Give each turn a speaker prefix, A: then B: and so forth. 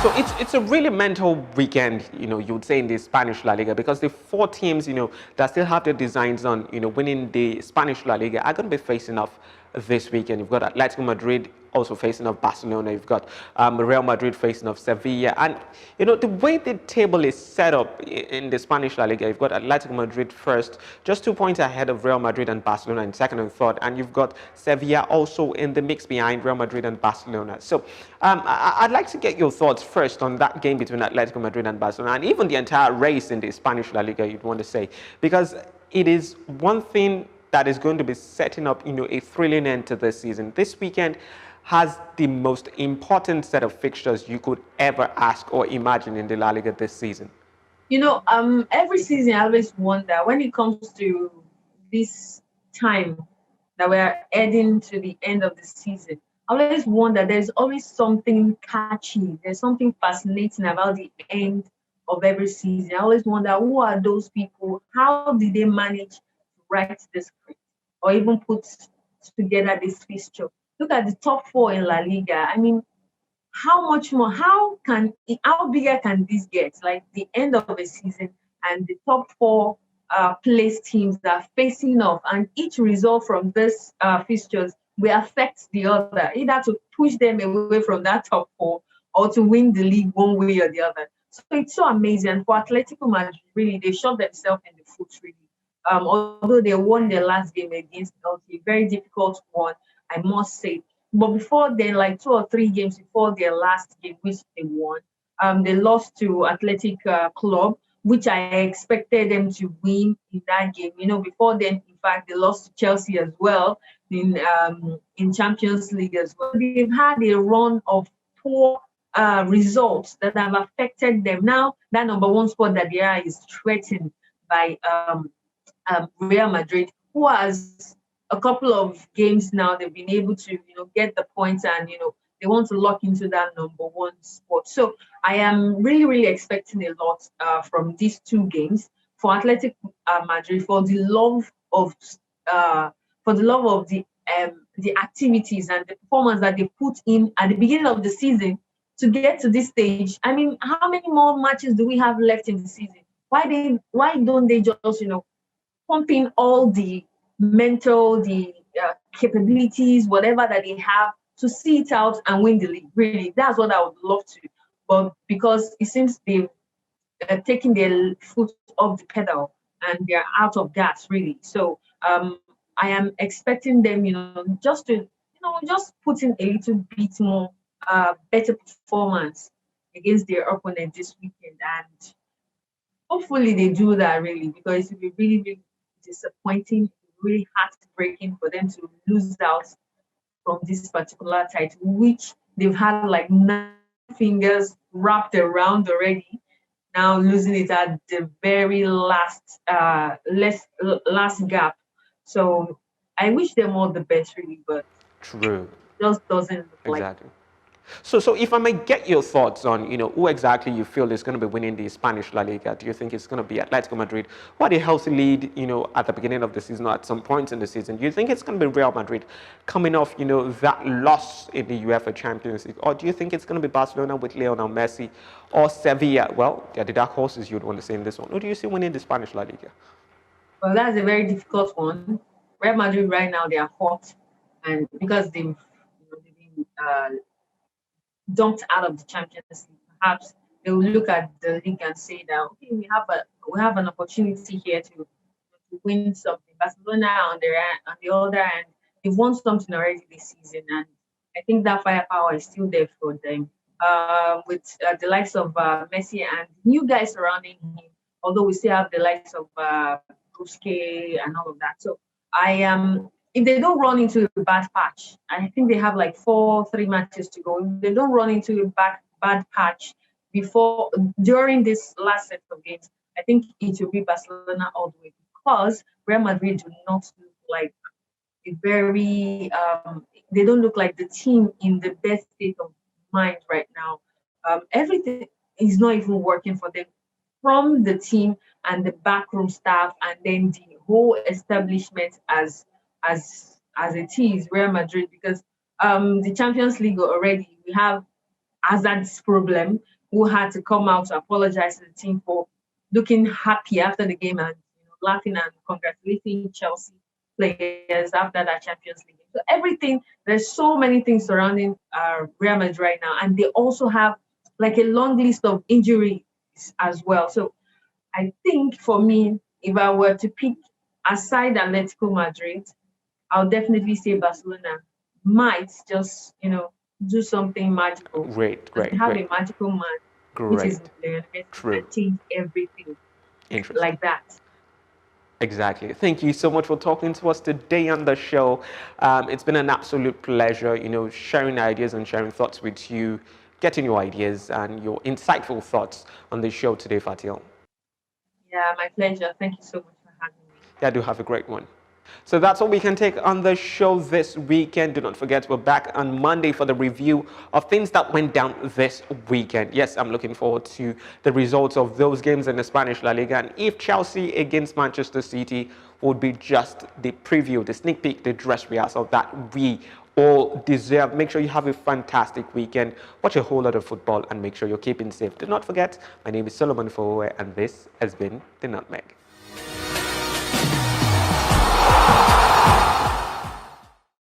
A: So it's a really mental weekend, you would say in the Spanish La Liga because the four teams, that still have their designs on, winning the Spanish La Liga are going to be facing off this weekend. You've got Atletico Madrid also facing off Barcelona. You've got Real Madrid facing off Sevilla. And, the way the table is set up in the Spanish La Liga, you've got Atletico Madrid first, just 2 points ahead of Real Madrid and Barcelona in second and third. And you've got Sevilla also in the mix behind Real Madrid and Barcelona. So I'd like to get your thoughts first on that game between Atletico Madrid and Barcelona, and even the entire race in the Spanish La Liga, you'd want to say, because it is one thing that is going to be setting up, a thrilling end to this season. This weekend has the most important set of fixtures you could ever ask or imagine in the La Liga this season.
B: Every season I always wonder when it comes to this time that we're heading to the end of the season. I always wonder there's always something catchy, there's something fascinating about the end of every season. I always wonder who are those people? How did they manage to write the script or even put together this fixture? Look at the top four in La Liga. I mean, how much more? How bigger can this get? Like the end of a season and the top four place teams that are facing off, and each result from this fixtures will affect the other, either to push them away from that top four or to win the league one way or the other. So it's so amazing. And for Atletico Madrid, really, they shot themselves in the foot, really. Although they won their last game against Chelsea, very difficult one, I must say. But before then, like 2 or 3 games before their last game, which they won, they lost to Athletic Club, which I expected them to win in that game. Before then, in fact, they lost to Chelsea as well in Champions League as well. They've had a run of poor results that have affected them. Now, that number one spot that they are is threatened by Real Madrid, who has a couple of games now they've been able to get the points, and they want to lock into that number one spot. So I am really, really expecting a lot from these two games for Athletic Madrid, for the love of the activities and the performance that they put in at the beginning of the season to get to this stage. I mean, how many more matches do we have left in the season? Why don't they just pump in all the mental, the capabilities, whatever that they have to see it out and win the league? Really, that's what I would love to. But because it seems they've taken their foot off the pedal and they're out of gas, really. So I am expecting them, just put in a little bit more better performance against their opponent this weekend. And hopefully they do that, really, because it will be really, really disappointing, really heartbreaking for them to lose out from this particular title, which they've had like 9 fingers wrapped around already. Now losing it at the very last gap. So I wish them all the best, really, but
A: True.
B: it just doesn't look like.
A: Exactly. So if I may get your thoughts on, who exactly you feel is going to be winning the Spanish La Liga. Do you think it's going to be Atletico Madrid, who had a healthy lead, at the beginning of the season or at some points in the season? Do you think it's going to be Real Madrid coming off, that loss in the UEFA Champions League? Or do you think it's going to be Barcelona with Lionel Messi or Sevilla? Well, they're the dark horses you'd want to say in this one. Who do you see winning the Spanish La Liga?
B: Well, that's a very difficult one. Real Madrid right now, they are hot, and because they've been dumped out of the Champions League, perhaps they will look at the league and say that okay, we have an opportunity here to win something. Barcelona on the other hand, they've won something already this season, and I think that firepower is still there for them. With the likes of Messi and new guys surrounding him, although we still have the likes of Busquets and all of that. So I am. If they don't run into a bad patch, I think they have like 3 matches to go. If they don't run into a bad patch during this last set of games, I think it will be Barcelona all the way, because Real Madrid do not look like they don't look like the team in the best state of mind right now. Everything is not even working for them, from the team and the backroom staff, and then the whole establishment as it is Real Madrid, because the Champions League already we have has had this problem, who had to come out to apologize to the team for looking happy after the game and laughing and congratulating Chelsea players after that Champions League. So everything, there's so many things surrounding Real Madrid right now, and they also have like a long list of injuries as well. So I think for me, if I were to pick aside Atletico Madrid, I'll definitely say Barcelona might just, do something magical.
A: Great,
B: Because they
A: great,
B: have
A: great.
B: a magical man, which is
A: Great.
B: Lionel Messi,
A: True.
B: that change everything
A: Interesting.
B: like that.
A: Exactly. Thank you so much for talking to us today on the show. It's been an absolute pleasure, sharing ideas and sharing thoughts with you, getting your ideas and your insightful thoughts on the show today, Fatil.
B: Yeah, my pleasure. Thank you so much for having me.
A: Yeah, do have a great one. So that's all we can take on the show this weekend. Do not forget, we're back on Monday for the review of things that went down this weekend. Yes, I'm looking forward to the results of those games in the Spanish La Liga. And if Chelsea against Manchester City would be just the preview, the sneak peek, the dress rehearsal that we all deserve. Make sure you have a fantastic weekend. Watch a whole lot of football and make sure you're keeping safe. Do not forget, my name is Solomon Fowe and this has been The Nutmeg.